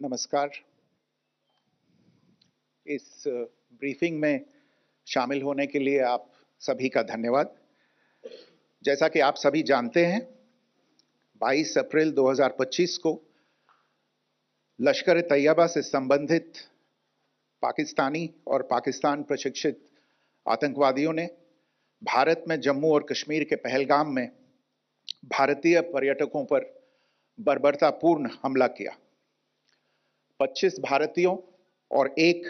नमस्कार। इस ब्रीफिंग में शामिल होने के लिए आप सभी का धन्यवाद। जैसा कि आप सभी जानते हैं, 22 अप्रैल 2025 को लश्कर-ए-तैयबा से संबंधित पाकिस्तानी और पाकिस्तान प्रशिक्षित आतंकवादियों ने भारत में जम्मू और कश्मीर के पहलगाम में भारतीय पर्यटकों पर बर्बरतापूर्ण हमला किया। 25 भारतीयों और एक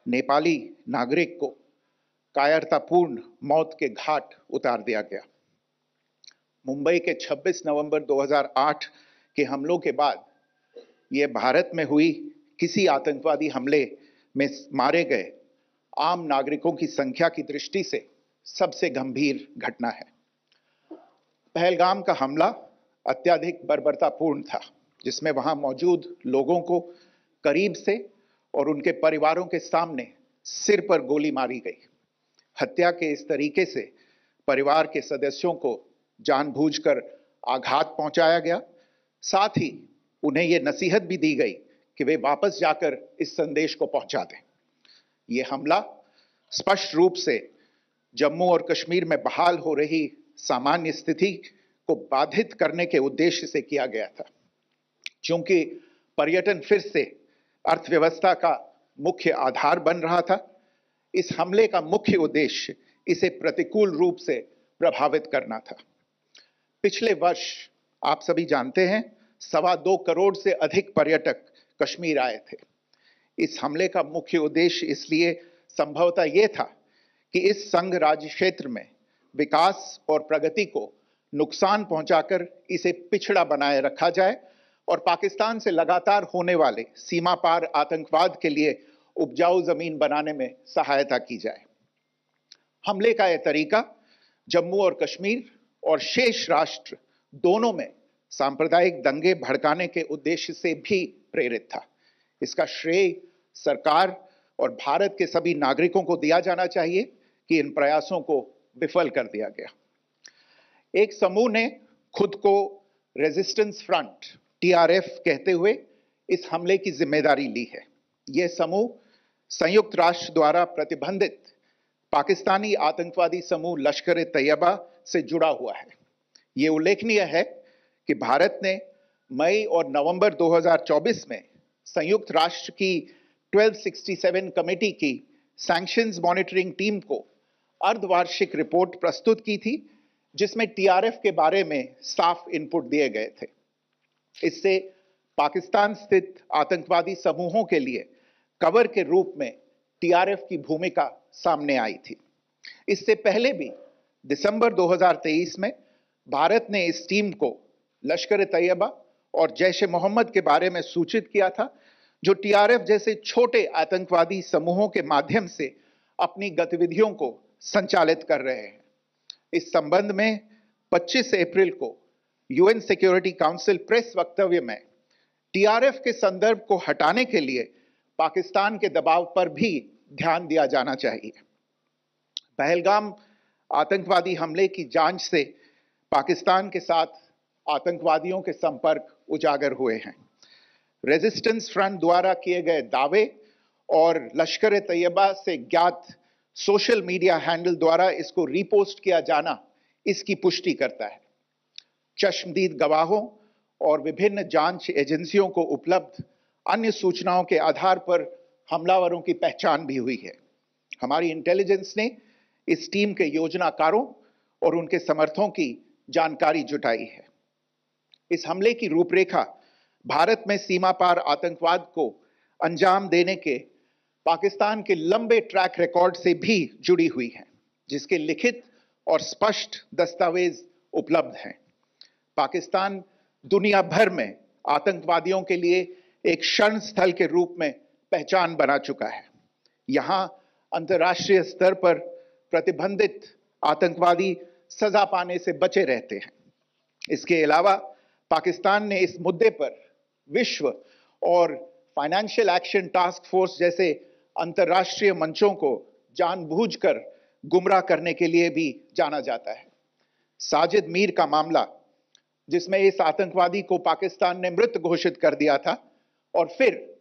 नेपाली नागरिक को कायरतापूर्ण मौत के घाट उतार दिया गया। मुंबई के 26 नवंबर 2008 के हमलों के बाद यह भारत में हुई किसी आतंकवादी हमले में मारे गए आम नागरिकों की संख्या की दृष्टि से सबसे गंभीर घटना है। पहलगाम का हमला अत्यधिक बर्बरतापूर्ण था, जिसमें वहां मौजूद लोगों को करीब से और उनके परिवारों के सामने सिर पर गोली मारी गई। हत्या के इस तरीके से परिवार के सदस्यों को जानबूझकर आघात पहुंचाया गया। साथ ही उन्हें यह नसीहत भी दी गई कि वे वापस जाकर इस संदेश को पहुंचा दें। यह हमला स्पष्ट रूप से जम्मू और कश्मीर में बहाल हो रही सामान्य स्थिति को बाधित करने के उद्देश्य से किया गया था। चूंकि पर्यटन फिर से अर्थव्यवस्था का मुख्य आधार बन रहा था, इस हमले का मुख्य उद्देश्य इसे प्रतिकूल रूप से प्रभावित करना था। पिछले वर्ष आप सभी जानते हैं, 2.25 करोड़ से अधिक पर्यटक कश्मीर आए थे। इस हमले का मुख्य उद्देश्य इसलिए संभवतः यह था कि इस संघ राज्य क्षेत्र में विकास और प्रगति को नुकसान पहुंचाकर इसे पिछड़ा बनाए रखा जाए और पाकिस्तान से लगातार होने वाले सीमा पार आतंकवाद के लिए उपजाऊ जमीन बनाने में सहायता की जाए। हमले का यह तरीका जम्मू और कश्मीर और शेष राष्ट्र दोनों में सांप्रदायिक दंगे भड़काने के उद्देश्य से भी प्रेरित था। इसका श्रेय सरकार और भारत के सभी नागरिकों को दिया जाना चाहिए कि इन प्रयासों को विफल कर दिया गया। एक समूह ने खुद को रेजिस्टेंस फ्रंट TRF कहते हुए इस हमले की जिम्मेदारी ली है। यह समूह संयुक्त राष्ट्र द्वारा प्रतिबंधित पाकिस्तानी आतंकवादी समूह लश्कर-ए-तैयबा से जुड़ा हुआ है। यह उल्लेखनीय है कि भारत ने मई और नवंबर 2024 में संयुक्त राष्ट्र की 1267 कमेटी की सैंक्शंस मॉनिटरिंग टीम को अर्धवार्षिक रिपोर्ट प्रस्तुत की थी, जिसमें TRF के बारे में साफ इनपुट दिए गए थे। इससे पाकिस्तान स्थित आतंकवादी समूहों के लिए कवर के रूप में TRF की भूमिका सामने आई थी। इससे पहले भी दिसंबर 2023 में भारत ने इस टीम को लश्कर-ए-तैयबा और जैश-ए-मोहम्मद के बारे में सूचित किया था, जो TRF जैसे छोटे आतंकवादी समूहों के माध्यम से अपनी गतिविधियों को संचालित कर रहे हैं। इस संबंध में 25 अप्रैल को UN सिक्योरिटी काउंसिल प्रेस वक्तव्य में TRF के संदर्भ को हटाने के लिए पाकिस्तान के दबाव पर भी ध्यान दिया जाना चाहिए। पहलगाम आतंकवादी हमले की जांच से पाकिस्तान के साथ आतंकवादियों के संपर्क उजागर हुए हैं। रेजिस्टेंस फ्रंट द्वारा किए गए दावे और लश्कर-ए-तैयबा से ज्ञात सोशल मीडिया हैंडल द्वारा इसको रीपोस्ट किया जाना इसकी पुष्टि करता है। चश्मदीद गवाहों और विभिन्न जांच एजेंसियों को उपलब्ध अन्य सूचनाओं के आधार पर हमलावरों की पहचान भी हुई है। हमारी इंटेलिजेंस ने इस टीम के योजनाकारों और उनके समर्थकों की जानकारी जुटाई है। इस हमले की रूपरेखा भारत में सीमा पार आतंकवाद को अंजाम देने के पाकिस्तान के लंबे ट्रैक रिकॉर्ड से भी जुड़ी हुई है, जिसके लिखित और स्पष्ट दस्तावेज उपलब्ध हैं। पाकिस्तान दुनिया भर में आतंकवादियों के लिए एक शरण स्थल के रूप में पहचान बना चुका है। यहां अंतर्राष्ट्रीय स्तर पर प्रतिबंधित आतंकवादी सजा पाने से बचे रहते हैं। इसके अलावा पाकिस्तान ने इस मुद्दे पर विश्व और फाइनेंशियल एक्शन टास्क फोर्स जैसे अंतर्राष्ट्रीय मंचों को जानबूझकर गुमराह करने के लिए भी जाना जाता है। साजिद मीर का मामला, जिसमें इस आतंकवादी को पाकिस्तान ने मृत घोषित कर दिया था और फिर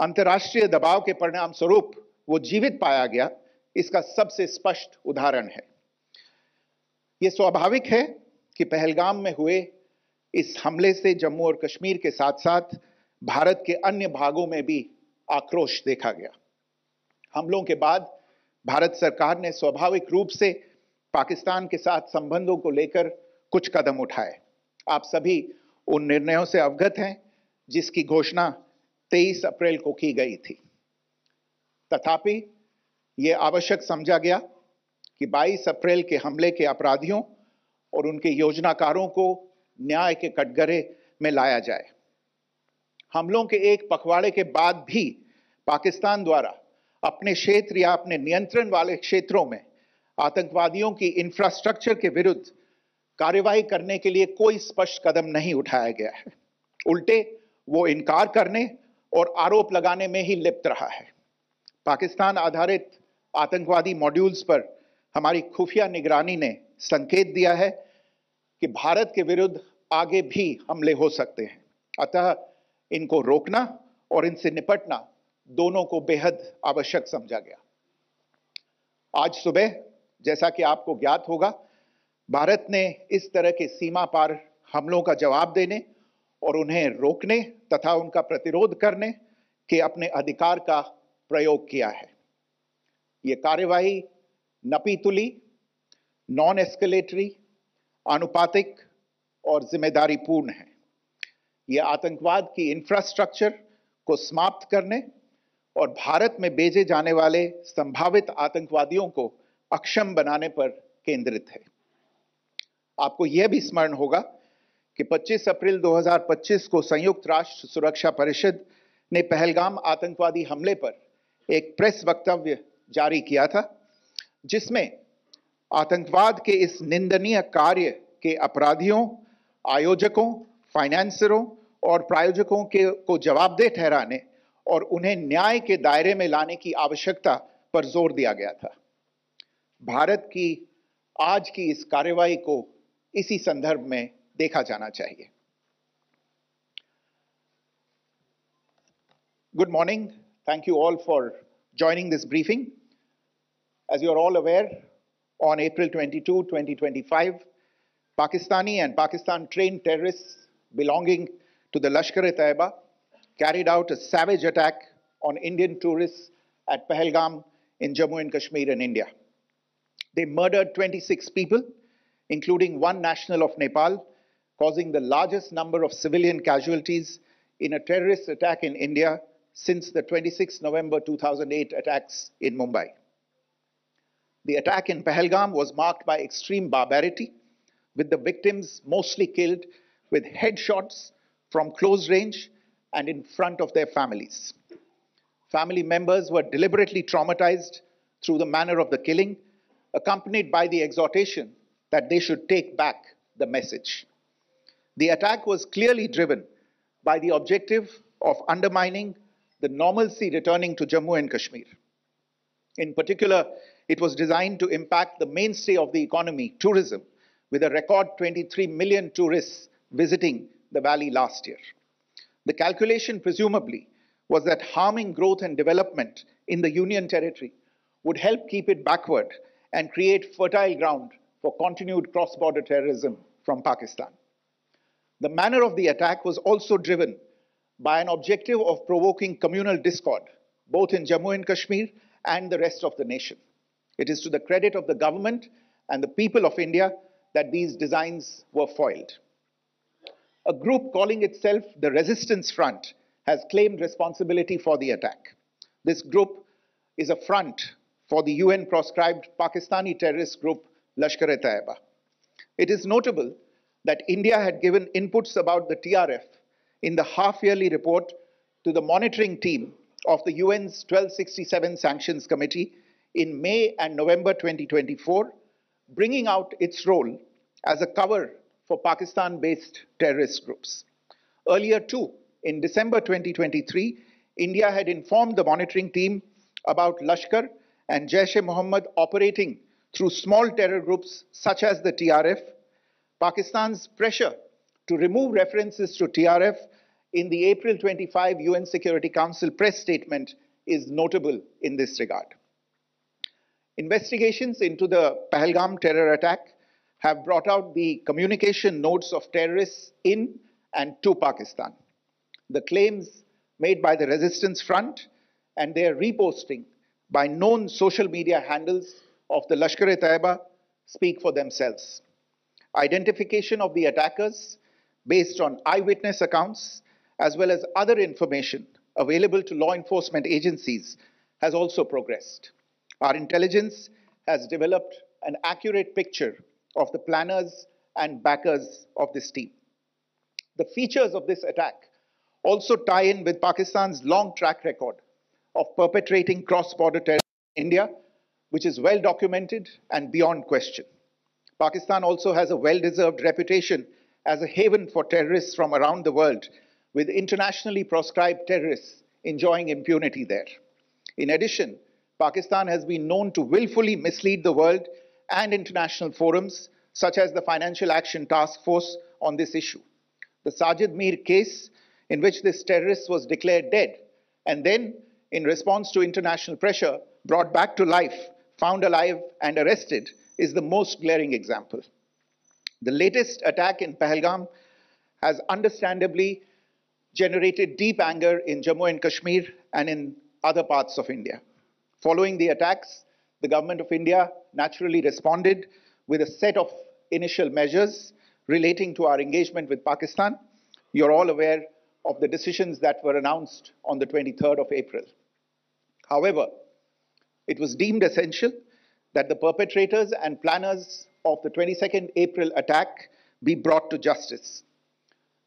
अंतर्राष्ट्रीय दबाव के परिणाम स्वरूप वो जीवित पाया गया, इसका सबसे स्पष्ट उदाहरण है। यह स्वाभाविक है कि पहलगाम में हुए इस हमले से जम्मू और कश्मीर के साथ साथ भारत के अन्य भागों में भी आक्रोश देखा गया। हमलों के बाद भारत सरकार ने स्वाभाविक रूप से पाकिस्तान के साथ संबंधों को लेकर कुछ कदम उठाए। आप सभी उन निर्णयों से अवगत हैं जिसकी घोषणा 23 अप्रैल को की गई थी। तथापि यह आवश्यक समझा गया कि 22 अप्रैल के हमले के अपराधियों और उनके योजनाकारों को न्याय के कटघरे में लाया जाए। हमलों के एक पखवाड़े के बाद भी पाकिस्तान द्वारा अपने क्षेत्र या अपने नियंत्रण वाले क्षेत्रों में आतंकवादियों की इंफ्रास्ट्रक्चर के विरुद्ध कार्रवाई करने के लिए कोई स्पष्ट कदम नहीं उठाया गया है। उल्टे वो इनकार करने और आरोप लगाने में ही लिप्त रहा है। पाकिस्तान आधारित आतंकवादी मॉड्यूल्स पर हमारी खुफिया निगरानी ने संकेत दिया है कि भारत के विरुद्ध आगे भी हमले हो सकते हैं। अतः इनको रोकना और इनसे निपटना दोनों को बेहद आवश्यक समझा गया। आज सुबह, जैसा कि आपको ज्ञात होगा, भारत ने इस तरह के सीमा पार हमलों का जवाब देने और उन्हें रोकने तथा उनका प्रतिरोध करने के अपने अधिकार का प्रयोग किया है। यह कार्यवाही नपीतुली, नॉन एस्केलेटरी, आनुपातिक और जिम्मेदारीपूर्ण है। यह आतंकवाद की इंफ्रास्ट्रक्चर को समाप्त करने और भारत में भेजे जाने वाले संभावित आतंकवादियों को अक्षम बनाने पर केंद्रित है। आपको यह भी स्मरण होगा कि 25 अप्रैल 2025 को संयुक्त राष्ट्र सुरक्षा परिषद ने पहलगाम आतंकवादी हमले पर एक प्रेस वक्तव्य जारी किया था, जिसमें आतंकवाद के इस निंदनीय कार्य के अपराधियों, आयोजकों, फाइनेंसरों और प्रायोजकों को जवाबदेह ठहराने और उन्हें न्याय के दायरे में लाने की आवश्यकता पर जोर दिया गया था। भारत की आज की इस कार्रवाई को इसी संदर्भ में देखा जाना चाहिए। Good morning. Thank you all for joining this briefing. As you are all aware, on April 22, 2025, Pakistani and Pakistan-trained terrorists belonging to the Lashkar-e-Taiba carried out a savage attack on Indian tourists at Pahalgam in Jammu and Kashmir in India. They murdered 26 people, including one national of Nepal, causing the largest number of civilian casualties in a terrorist attack in India since the 26 November 2008 attacks in Mumbai. The attack in Pahalgam was marked by extreme barbarity, with the victims mostly killed with headshots from close range and in front of their families. Family members were deliberately traumatized through the manner of the killing, accompanied by the exhortation that they should take back the message. The attack was clearly driven by the objective of undermining the normalcy returning to Jammu and Kashmir. In particular, it was designed to impact the mainstay of the economy, tourism, with a record 23 million tourists visiting the valley last year. The calculation, presumably, was that harming growth and development in the Union Territory would help keep it backward and create fertile ground for continued cross-border terrorism from Pakistan. The manner of the attack was also driven by an objective of provoking communal discord, both in Jammu and Kashmir and the rest of the nation. It is to the credit of the government and the people of India that these designs were foiled. A group calling itself the Resistance Front has claimed responsibility for the attack. This group is a front for the UN-proscribed Pakistani terrorist group Lashkar-e-Taiba. It is notable that India had given inputs about the TRF in the half-yearly report to the monitoring team of the UN's 1267 Sanctions Committee in May and November 2024, bringing out its role as a cover for Pakistan-based terrorist groups. Earlier too, in December 2023, India had informed the monitoring team about Lashkar and Jaish-e-Mohammed operating through small terror groups such as the TRF. Pakistan's pressure to remove references to TRF in the April 25 UN Security Council press statement is notable in this regard. Investigations into the Pahalgam terror attack have brought out the communication notes of terrorists in and to Pakistan. The claims made by the Resistance Front and their reposting by known social media handles of the Lashkar-e-Taiba speak for themselves. Identification of the attackers based on eyewitness accounts as well as other information available to law enforcement agencies has also progressed. Our intelligence has developed an accurate picture of the planners and backers of this team. The features of this attack also tie in with Pakistan's long track record of perpetrating cross-border terrorism in India, which is well documented and beyond question. Pakistan also has a well-deserved reputation as a haven for terrorists from around the world, with internationally proscribed terrorists enjoying impunity there. In addition, Pakistan has been known to willfully mislead the world and international forums, such as the Financial Action Task Force, on this issue. The Sajid Mir case, in which this terrorist was declared dead and then, in response to international pressure, brought back to life, found alive and arrested, is the most glaring example. The latest attack in Pahalgam has understandably generated deep anger in Jammu and Kashmir and in other parts of India. Following the attacks, the government of India naturally responded with a set of initial measures relating to our engagement with Pakistan. You're all aware of the decisions that were announced on the 23rd of April. However, it was deemed essential that the perpetrators and planners of the 22nd April attack be brought to justice.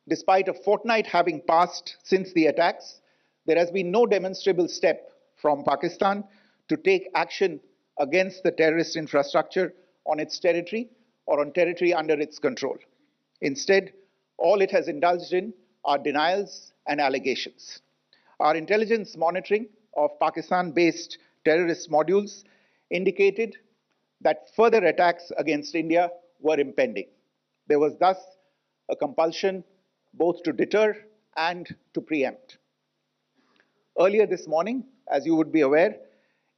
Despite a fortnight having passed since the attacks, there has been no demonstrable step from Pakistan to take action against the terrorist infrastructure on its territory or on territory under its control. Instead, all it has indulged in are denials and allegations. Our intelligence monitoring of Pakistan-based terrorist modules indicated that further attacks against India were impending. There was thus a compulsion both to deter and to preempt. Earlier this morning, as you would be aware,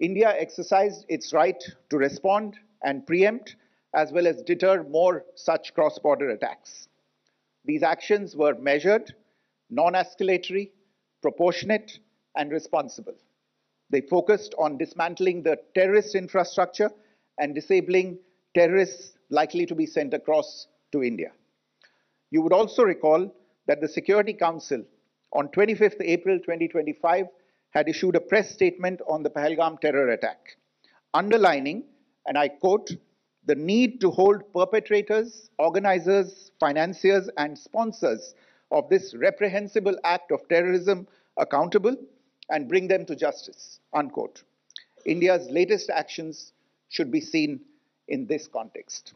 India exercised its right to respond and preempt as well as deter more such cross-border attacks. These actions were measured, non-escalatory, proportionate, and responsible. They focused on dismantling the terrorist infrastructure and disabling terrorists likely to be sent across to India. You would also recall that the Security Council on 25th April 2025 had issued a press statement on the Pahalgam terror attack, underlining, and I quote, the need to hold perpetrators, organizers, financiers, and sponsors of this reprehensible act of terrorism accountable and bring them to justice, unquote. India's latest actions should be seen in this context.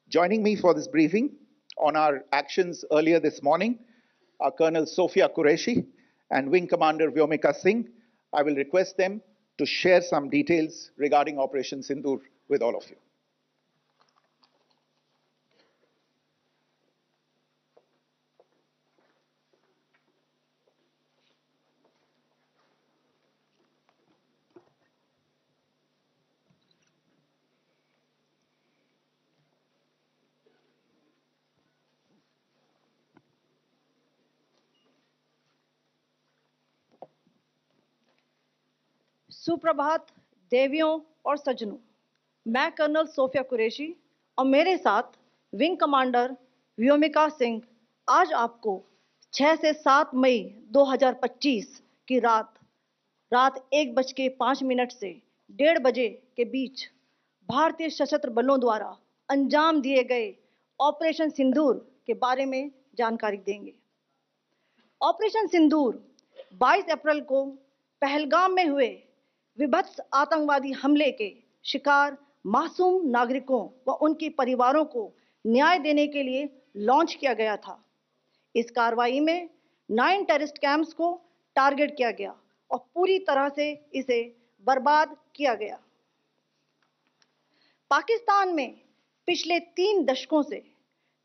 Joining me for this briefing on our actions earlier this morning are Colonel Sophia Qureshi and Wing Commander Vyomika Singh. I will request them to share some details regarding Operation Sindoor with all of you. सुप्रभात देवियों और सज्जनों, मैं colonel Sophia Qureshi और मेरे साथ wing commander Vyomika Singh आज आपको 6 से 7 मई 2025 की रात 1:05 से 1:30 बजे के बीच भारतीय सशस्त्र बलों द्वारा अंजाम दिए गए ऑपरेशन सिंदूर के बारे में जानकारी देंगे। ऑपरेशन सिंदूर 22 अप्रैल को पहलगाम में हुए विभत्स आतंकवादी हमले के शिकार मासूम नागरिकों व उनके परिवारों को न्याय देने के लिए लॉन्च किया गया था। इस कार्रवाई में 9 टेररिस्ट कैंप्स को टारगेट किया गया और पूरी तरह से इसे बर्बाद किया गया। पाकिस्तान में पिछले 3 दशकों से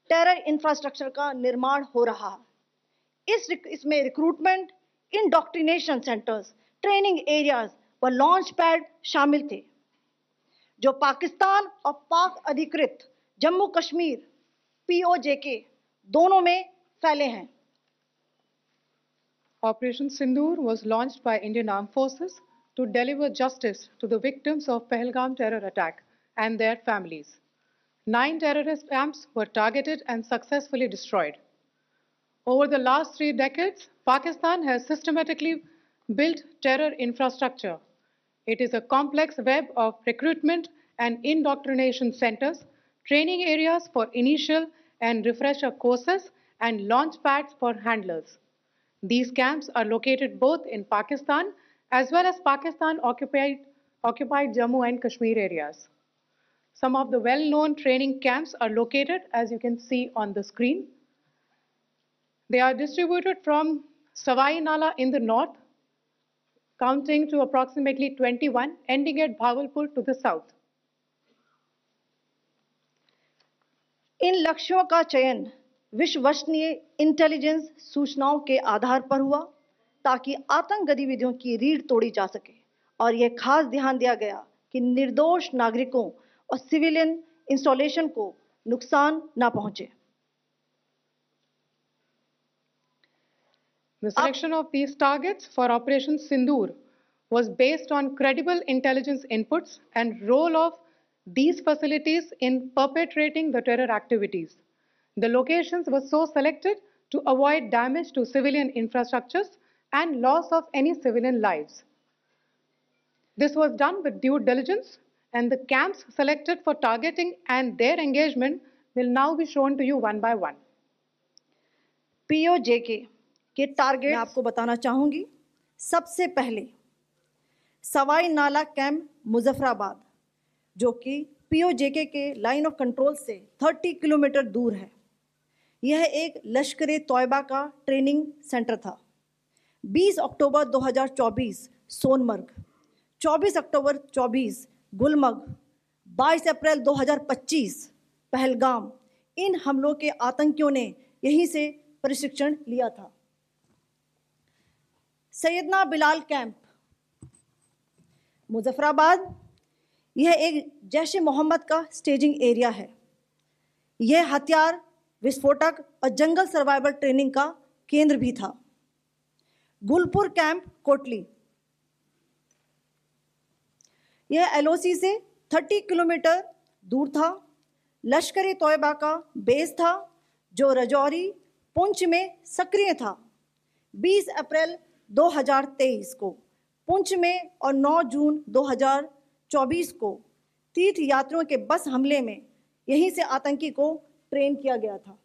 टेरर इंफ्रास्ट्रक्चर का निर्माण हो रहा है। इसमें recruitment, indoctrination centres, training areas व लॉन्च पैड शामिल थे, जो पाकिस्तान और पाक अधिकृत जम्मू कश्मीर POJK दोनों में फैले हैं। Operation Sindoor was launched by Indian Armed Forces to deliver justice to the victims of Pahalgam terror attack and their families. 9 terrorist camps were targeted and successfully destroyed. Over the last 3 decades, Pakistan has systematically built terror infrastructure. It is a complex web of recruitment and indoctrination centers, training areas for initial and refresher courses, and launch pads for handlers. These camps are located both in Pakistan as well as Pakistan-occupied Jammu and Kashmir areas. Some of the well-known training camps are located, as you can see on the screen. They are distributed from Savai Nala in the north, counting to approximately 21, ending at Bhagalpur to the south. इन लक्ष्यों का चयन विश्वसनीय intelligence सूचनाओं के आधार पर हुआ ताकि आतंक गतिविधियों की रीढ़ तोड़ी जा सके, और यह खास ध्यान दिया गया कि निर्दोष नागरिकों और सिविलियन इंस्टॉलेशन को नुकसान न पहुंचे। The selection of these targets for Operation Sindoor was based on credible intelligence inputs and role of these facilities in perpetrating the terror activities. The locations were so selected to avoid damage to civilian infrastructures and loss of any civilian lives. This was done with due diligence, and the camps selected for targeting and their engagement will now be shown to you one by one. POJK के target मैं आपको बताना चाहूंगी। सबसे पहले सवाई नाला camp Muzaffarabad, जो कि POJK के लाइन ऑफ कंट्रोल से 30 किलोमीटर दूर है। यह एक लश्कर-ए-तौयबा का ट्रेनिंग सेंटर था। 20 अक्टूबर 2024 सोनमर्ग, 24 अक्टूबर 24 गुलमर्ग, 22 अप्रैल 2025 पहलगाम, इन हमलों के आतंकियों ने यहीं से प्रशिक्षण लिया था। सैयदना बिलाल कैंप मुजफ्फराबाद, यह एक जैश ए मोहम्मद का स्टेजिंग एरिया है। यह हथियार, विस्फोटक और जंगल सर्वाइवल ट्रेनिंग का केंद्र भी था। गुलपुर कैंप कोटली, यह LOC से 30 किलोमीटर दूर था। लश्कर-ए-तौयबा का बेस था, जो रजौरी, पुंछ में सक्रिय था। 20 अप्रैल 2023 को पुंछ में और 9 जून 2024 को तीर्थ यात्रियों के बस हमले में यहीं से आतंकी को ट्रेन किया गया था।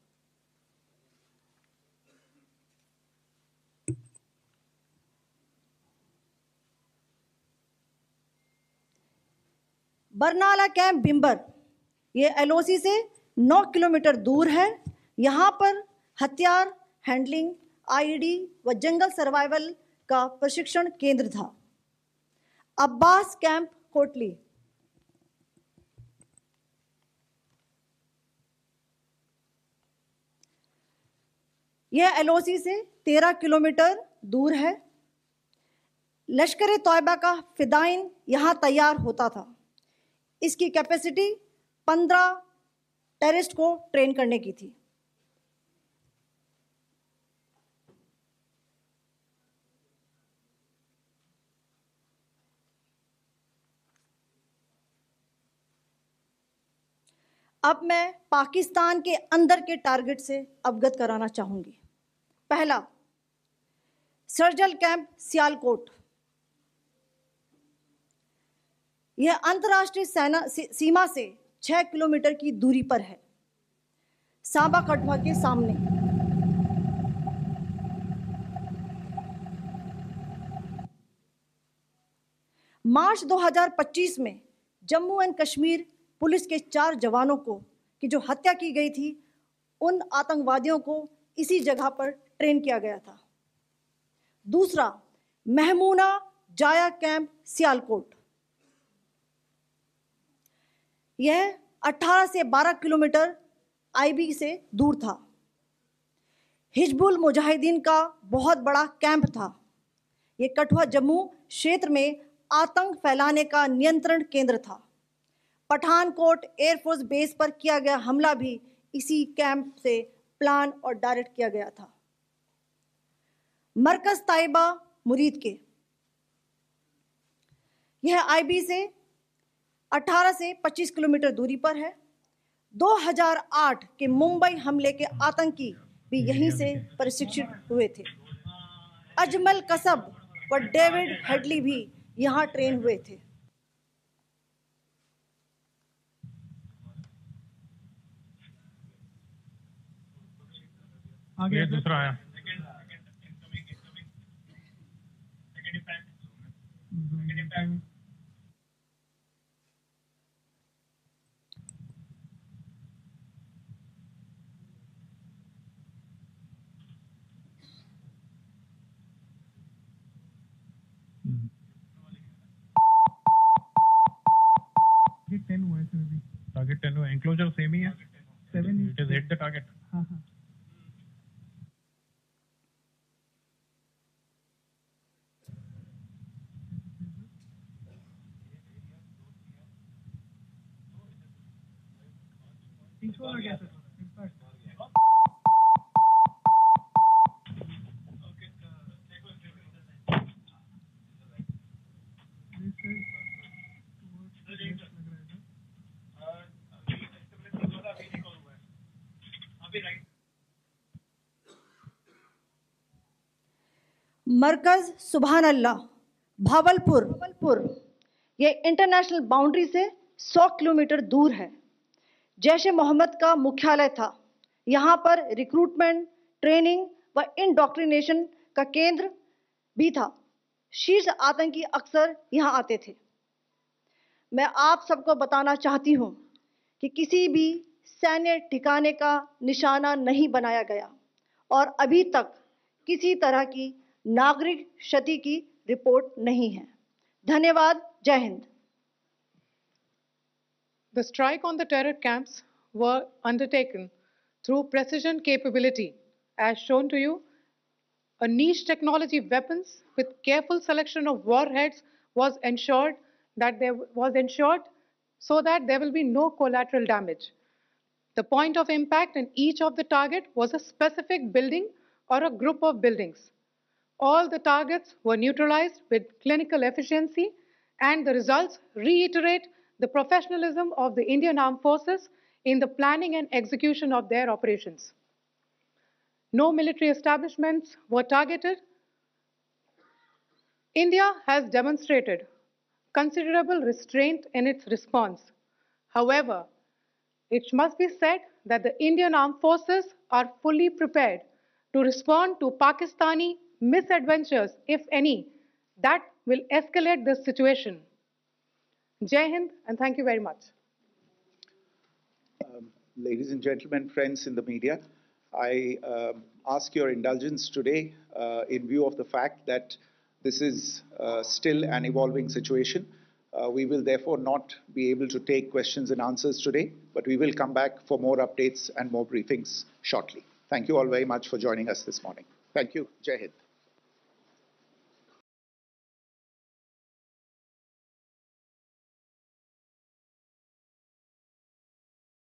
बरनाला कैंप बिम्बर, ये LOC से 9 किलोमीटर दूर है। यहाँ पर हथियार, हैंडलिंग, IED व जंगल सर्वाइवल का प्रशिक्षण केंद्र था। अब्बास कैंप कोटली, यह LOC से 13 किलोमीटर दूर है। लश्कर-ए-तौयबा का फिदाइन यहाँ तैयार होता था। इसकी कैपेसिटी 15 टेररिस्ट को ट्रेन करने की थी। अब मैं पाकिस्तान के अंदर के टारगेट से अवगत कराना चाहूंगी। पहला, सर्जिकल कैंप सियालकोट। यह अंतर्राष्ट्रीय सीमा से 6 किलोमीटर की दूरी पर है, सांबा कठुआ के सामने। मार्च 2025 में जम्मू एंड कश्मीर पुलिस के 4 जवानों की जो हत्या की गई थी, उन आतंकवादियों को इसी जगह पर ट्रेन किया गया था। दूसरा, महमूना जाया कैंप सियालकोट। यह 18 से 12 किलोमीटर आईबी से दूर था। हिजबुल मुजाहिदीन का बहुत बड़ा कैंप था। यह कठुआ जम्मू क्षेत्र में आतंक फैलाने का नियंत्रण केंद्र था। पठानकोट एयरफोर्स बेस पर किया गया हमला भी इसी कैंप से प्लान और डायरेक्ट किया गया था। मरकज ताइबा मुरीद के, यह आईबी से 18 से 25 किलोमीटर दूरी पर है। 2008 के मुंबई हमले के आतंकी भी यहीं से प्रशिक्षित हुए थे। अजमल कसब व डेविड हेडली भी यहां ट्रेन हुए थे। आगे दूसरा आया। टारगेट 10 हुआ है सर अभी। टारगेट 10 हुआ, एंक्लोजर सेम ही है। 7 it is hit the target. हाँ हाँ। हो गया सर। मरकज सुभान अल्लाह भावलपुर, यह इंटरनेशनल बाउंड्री से 100 किलोमीटर दूर है। जैश ए मोहम्मद का मुख्यालय था। यहाँ पर रिक्रूटमेंट, ट्रेनिंग व इंडोक्ट्रिनेशन का केंद्र भी था। शीर्ष आतंकी अक्सर यहाँ आते थे। मैं आप सबको बताना चाहती हूँ कि किसी भी सैन्य ठिकाने का निशाना नहीं बनाया गया और अभी तक किसी तरह की नागरिक क्षति की रिपोर्ट नहीं है। धन्यवाद। जय Hind. The strike on the terror camps were undertaken through precision capability, as shown to you. A niche technology weapons with careful selection of warheads was ensured so that there will be no collateral damage. The point of impact in each of the target was a specific building or a group of buildings. All the targets were neutralized with clinical efficiency, and the results reiterate the professionalism of the Indian Armed Forces in the planning and execution of their operations. No military establishments were targeted. India has demonstrated considerable restraint in its response. However, it must be said that the Indian Armed Forces are fully prepared to respond to Pakistani misadventures, if any, that will escalate this situation. Jai Hind, and thank you very much. Ladies and gentlemen, friends in the media, I ask your indulgence today in view of the fact that this is still an evolving situation. We will therefore not be able to take questions and answers today, but we will come back for more updates and more briefings shortly. Thank you all very much for joining us this morning. Thank you. Jai Hind.